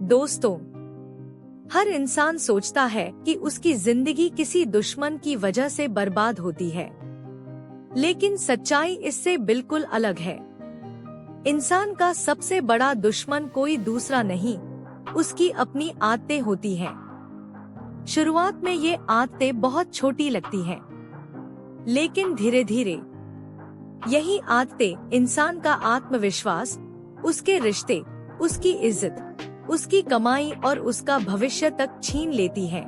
दोस्तों, हर इंसान सोचता है कि उसकी जिंदगी किसी दुश्मन की वजह से बर्बाद होती है, लेकिन सच्चाई इससे बिल्कुल अलग है। इंसान का सबसे बड़ा दुश्मन कोई दूसरा नहीं, उसकी अपनी आदतें होती हैं। शुरुआत में ये आदतें बहुत छोटी लगती हैं, लेकिन धीरे धीरे यही आदतें इंसान का आत्मविश्वास, उसके रिश्ते, उसकी इज्जत, उसकी कमाई और उसका भविष्य तक छीन लेती हैं।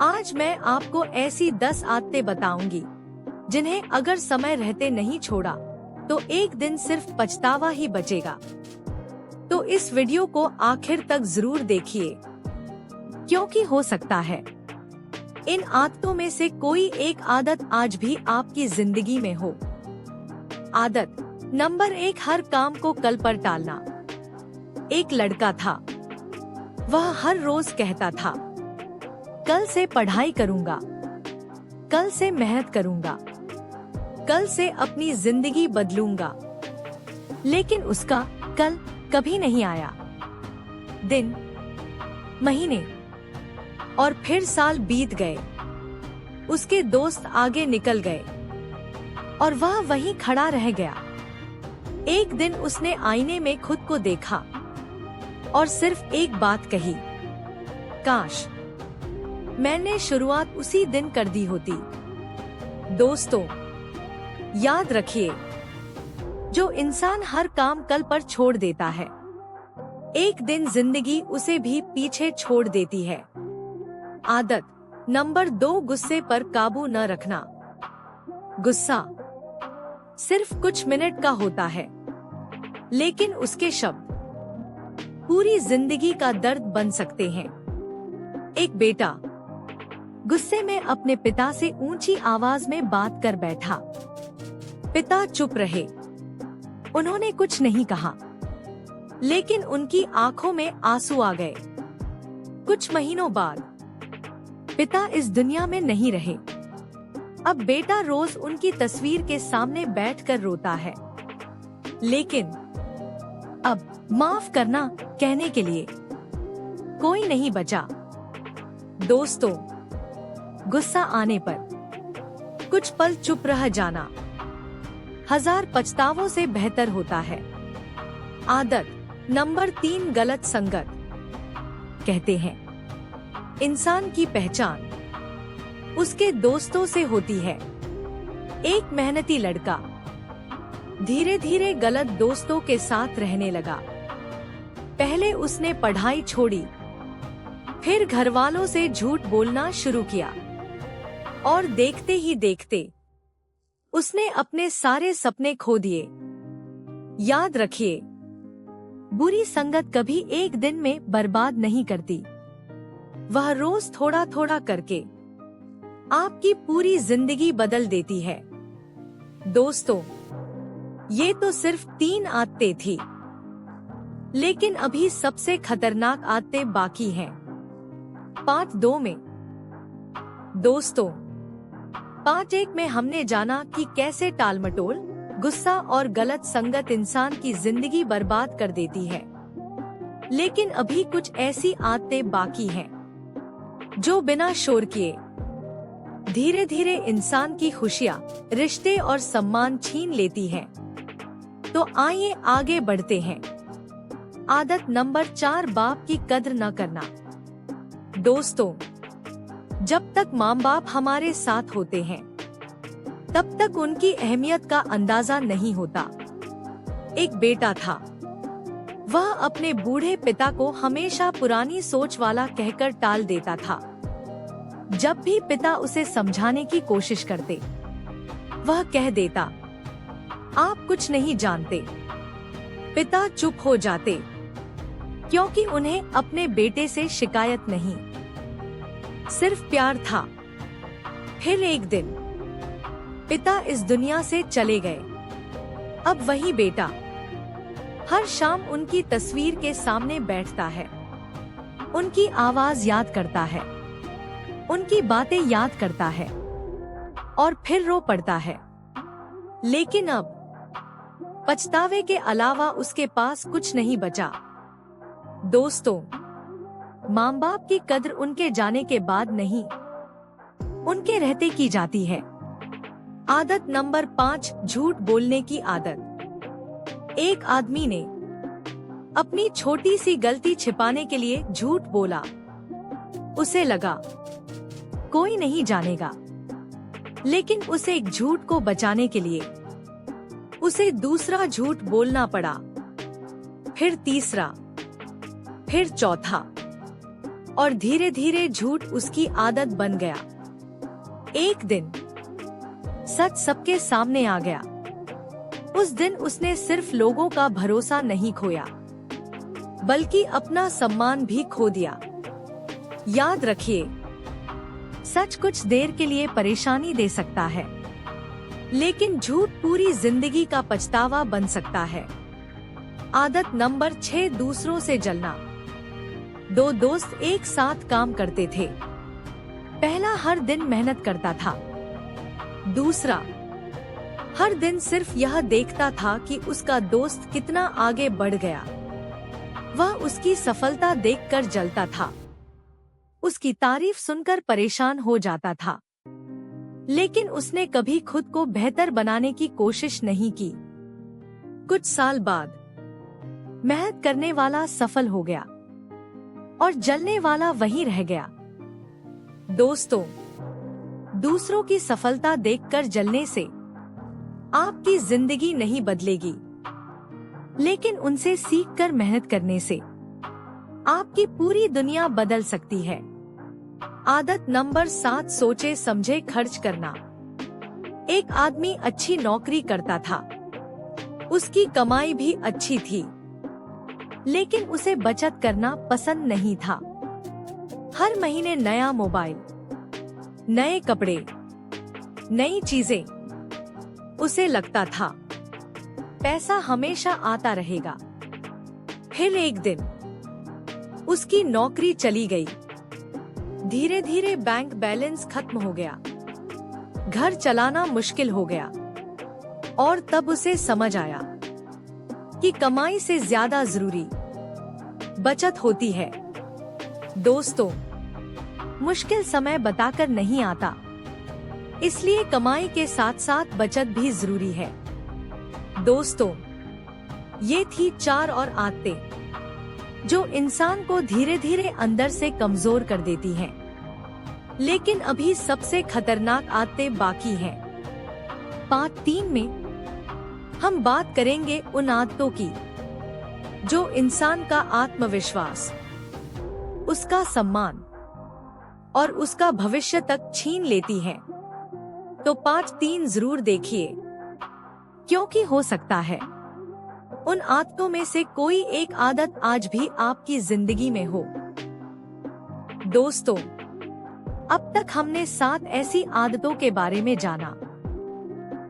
आज मैं आपको ऐसी 10 आदतें बताऊंगी जिन्हें अगर समय रहते नहीं छोड़ा तो एक दिन सिर्फ पछतावा ही बचेगा। तो इस वीडियो को आखिर तक जरूर देखिए, क्योंकि हो सकता है इन आदतों में से कोई एक आदत आज भी आपकी जिंदगी में हो। आदत नंबर 1, हर काम को कल पर टालना। एक लड़का था, वह हर रोज कहता था, कल से पढ़ाई करूंगा, कल से मेहनत करूंगा, कल से अपनी जिंदगी बदलूंगा। लेकिन उसका कल कभी नहीं आया। दिन, महीने और फिर साल बीत गए। उसके दोस्त आगे निकल गए और वह वहीं खड़ा रह गया। एक दिन उसने आईने में खुद को देखा और सिर्फ एक बात कही, काश मैंने शुरुआत उसी दिन कर दी होती। दोस्तों, याद रखिए, जो इंसान हर काम कल पर छोड़ देता है, एक दिन जिंदगी उसे भी पीछे छोड़ देती है। आदत नंबर 2, गुस्से पर काबू न रखना। गुस्सा सिर्फ कुछ मिनट का होता है, लेकिन उसके शब्द पूरी जिंदगी का दर्द बन सकते हैं। एक बेटा गुस्से में अपने पिता से ऊंची आवाज में बात कर बैठा। पिता चुप रहे, उन्होंने कुछ नहीं कहा, लेकिन उनकी आंखों में आंसू आ गए। कुछ महीनों बाद पिता इस दुनिया में नहीं रहे। अब बेटा रोज उनकी तस्वीर के सामने बैठकर रोता है, लेकिन अब माफ करना कहने के लिए कोई नहीं बचा। दोस्तों, गुस्सा आने पर कुछ पल चुप रह जाना 1000 पछतावों से बेहतर होता है। आदत नंबर 3, गलत संगत। कहते हैं, इंसान की पहचान उसके दोस्तों से होती है। एक मेहनती लड़का धीरे धीरे गलत दोस्तों के साथ रहने लगा। पहले उसने पढ़ाई छोड़ी, फिर घर वालों से झूठ बोलना शुरू किया, और देखते ही देखते उसने अपने सारे सपने खो दिए। याद रखिए, बुरी संगत कभी एक दिन में बर्बाद नहीं करती, वह रोज थोड़ा थोड़ा करके आपकी पूरी जिंदगी बदल देती है। दोस्तों, ये तो सिर्फ 3 आदतें थी, लेकिन अभी सबसे खतरनाक आदतें बाकी हैं। पार्ट 2 में। दोस्तों, पार्ट 1 में हमने जाना कि कैसे टालमटोल, गुस्सा और गलत संगत इंसान की जिंदगी बर्बाद कर देती है। लेकिन अभी कुछ ऐसी आदतें बाकी हैं जो बिना शोर किए धीरे धीरे इंसान की खुशियाँ, रिश्ते और सम्मान छीन लेती हैं। तो आइए आगे बढ़ते हैं। आदत नंबर 4, बाप की कद्र न करना। दोस्तों, जब तक माँ बाप हमारे साथ होते हैं, तब तक उनकी अहमियत का अंदाजा नहीं होता। एक बेटा था, वह अपने बूढ़े पिता को हमेशा पुरानी सोच वाला कहकर टाल देता था। जब भी पिता उसे समझाने की कोशिश करते, वह कह देता, आप कुछ नहीं जानते। पिता चुप हो जाते, क्योंकि उन्हें अपने बेटे से शिकायत नहीं, सिर्फ प्यार था। फिर एक दिन पिता इस दुनिया से चले गए। अब वही बेटा हर शाम उनकी तस्वीर के सामने बैठता है, उनकी आवाज याद करता है, उनकी बातें याद करता है और फिर रो पड़ता है। लेकिन अब पछतावे के अलावा उसके पास कुछ नहीं बचा। दोस्तों, माँ बाप की कद्र उनके जाने के बाद नहीं, उनके रहते की जाती है। आदत नंबर 5, झूठ बोलने की आदत। एक आदमी ने अपनी छोटी सी गलती छिपाने के लिए झूठ बोला। उसे लगा कोई नहीं जानेगा, लेकिन उसे एक झूठ को बचाने के लिए उसे दूसरा झूठ बोलना पड़ा, फिर तीसरा, फिर चौथा, और धीरे धीरे झूठ उसकी आदत बन गया। एक दिन सच सबके सामने आ गया। उस दिन उसने सिर्फ लोगों का भरोसा नहीं खोया, बल्कि अपना सम्मान भी खो दिया। याद रखिए, सच कुछ देर के लिए परेशानी दे सकता है, लेकिन झूठ पूरी जिंदगी का पछतावा बन सकता है। आदत नंबर 6, दूसरों से जलना। दो दोस्त एक साथ काम करते थे। पहला हर दिन मेहनत करता था, दूसरा हर दिन सिर्फ यह देखता था कि उसका दोस्त कितना आगे बढ़ गया। वह उसकी सफलता देखकर जलता था, उसकी तारीफ सुनकर परेशान हो जाता था, लेकिन उसने कभी खुद को बेहतर बनाने की कोशिश नहीं की। कुछ साल बाद मेहनत करने वाला सफल हो गया और जलने वाला वहीं रह गया। दोस्तों, दूसरों की सफलता देखकर जलने से आपकी जिंदगी नहीं बदलेगी, लेकिन उनसे सीखकर मेहनत करने से आपकी पूरी दुनिया बदल सकती है। आदत नंबर 7, सोचे समझे खर्च करना। एक आदमी अच्छी नौकरी करता था, उसकी कमाई भी अच्छी थी, लेकिन उसे बचत करना पसंद नहीं था। हर महीने नया मोबाइल, नए कपड़े, नई चीजें। उसे लगता था पैसा हमेशा आता रहेगा। फिर एक दिन उसकी नौकरी चली गई। धीरे धीरे बैंक बैलेंस खत्म हो गया, घर चलाना मुश्किल हो गया, और तब उसे समझ आया कि कमाई से ज्यादा जरूरी बचत होती है। दोस्तों, मुश्किल समय बताकर नहीं आता, इसलिए कमाई के साथ साथ बचत भी जरूरी है। दोस्तों, ये थी 4 और आदतें जो इंसान को धीरे धीरे अंदर से कमजोर कर देती हैं। लेकिन अभी सबसे खतरनाक आदतें बाकी हैं। पार्ट 3 में हम बात करेंगे उन आदतों की जो इंसान का आत्मविश्वास, उसका सम्मान और उसका भविष्य तक छीन लेती हैं। तो पार्ट 3 जरूर देखिए, क्योंकि हो सकता है उन आदतों में से कोई एक आदत आज भी आपकी जिंदगी में हो। दोस्तों, अब तक हमने 7 ऐसी आदतों के बारे में जाना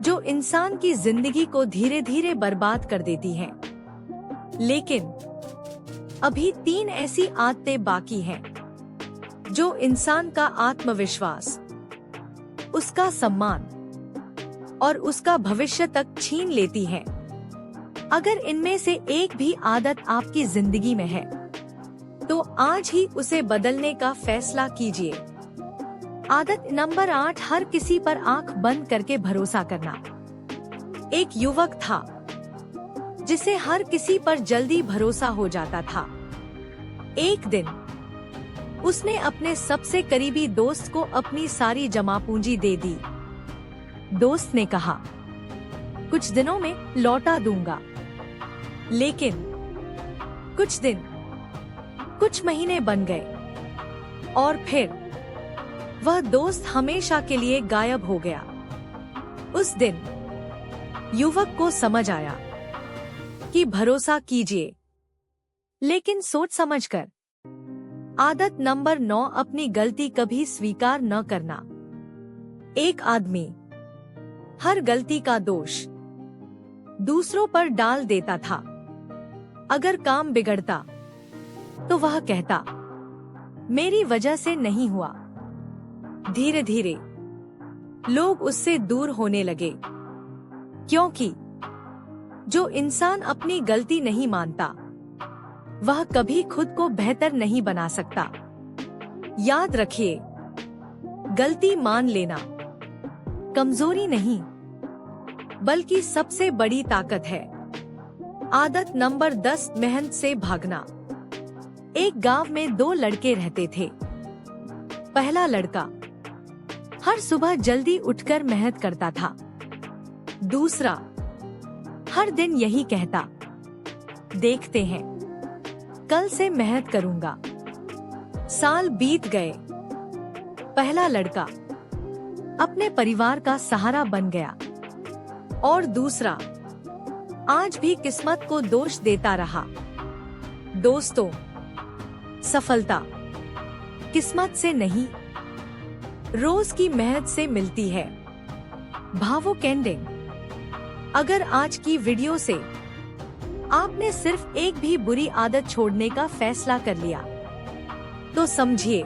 जो इंसान की जिंदगी को धीरे धीरे बर्बाद कर देती हैं। लेकिन अभी 3 ऐसी आदतें बाकी हैं जो इंसान का आत्मविश्वास, उसका सम्मान और उसका भविष्य तक छीन लेती हैं। अगर इनमें से एक भी आदत आपकी जिंदगी में है, तो आज ही उसे बदलने का फैसला कीजिए। आदत नंबर 8, हर किसी पर आंख बंद करके भरोसा करना। एक युवक था जिसे हर किसी पर जल्दी भरोसा हो जाता था। एक दिन उसने अपने सबसे करीबी दोस्त को अपनी सारी जमा पूंजी दे दी। दोस्त ने कहा, कुछ दिनों में लौटा दूंगा। लेकिन कुछ दिन, कुछ महीने बन गए और फिर वह दोस्त हमेशा के लिए गायब हो गया। उस दिन युवक को समझ आया कि भरोसा कीजिए, लेकिन सोच समझकर। आदत नंबर 9, अपनी गलती कभी स्वीकार न करना। एक आदमी हर गलती का दोष दूसरों पर डाल देता था। अगर काम बिगड़ता तो वह कहता, मेरी वजह से नहीं हुआ। धीरे धीरे लोग उससे दूर होने लगे, क्योंकि जो इंसान अपनी गलती नहीं मानता, वह कभी खुद को बेहतर नहीं बना सकता। याद रखिए, गलती मान लेना कमजोरी नहीं, बल्कि सबसे बड़ी ताकत है। आदत नंबर 10, मेहनत से भागना। एक गांव में 2 लड़के रहते थे। पहला लड़का हर सुबह जल्दी उठकर मेहनत करता था। दूसरा हर दिन यही कहता, देखते हैं, कल से मेहनत करूंगा। साल बीत गए। पहला लड़का अपने परिवार का सहारा बन गया और दूसरा आज भी किस्मत को दोष देता रहा। दोस्तों, सफलता किस्मत से नहीं, रोज की मेहनत से मिलती है। भावुक एंडिंग। अगर आज की वीडियो से आपने सिर्फ एक भी बुरी आदत छोड़ने का फैसला कर लिया, तो समझिए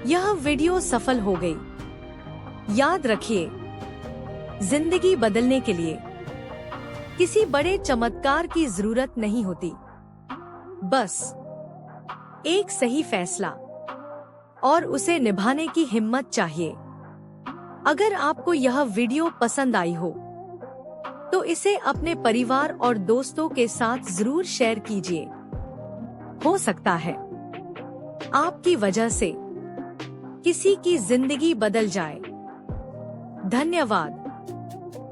यह वीडियो सफल हो गई। याद रखिए, जिंदगी बदलने के लिए किसी बड़े चमत्कार की जरूरत नहीं होती, बस एक सही फैसला और उसे निभाने की हिम्मत चाहिए। अगर आपको यह वीडियो पसंद आई हो तो इसे अपने परिवार और दोस्तों के साथ जरूर शेयर कीजिए। हो सकता है आपकी वजह से किसी की जिंदगी बदल जाए। धन्यवाद।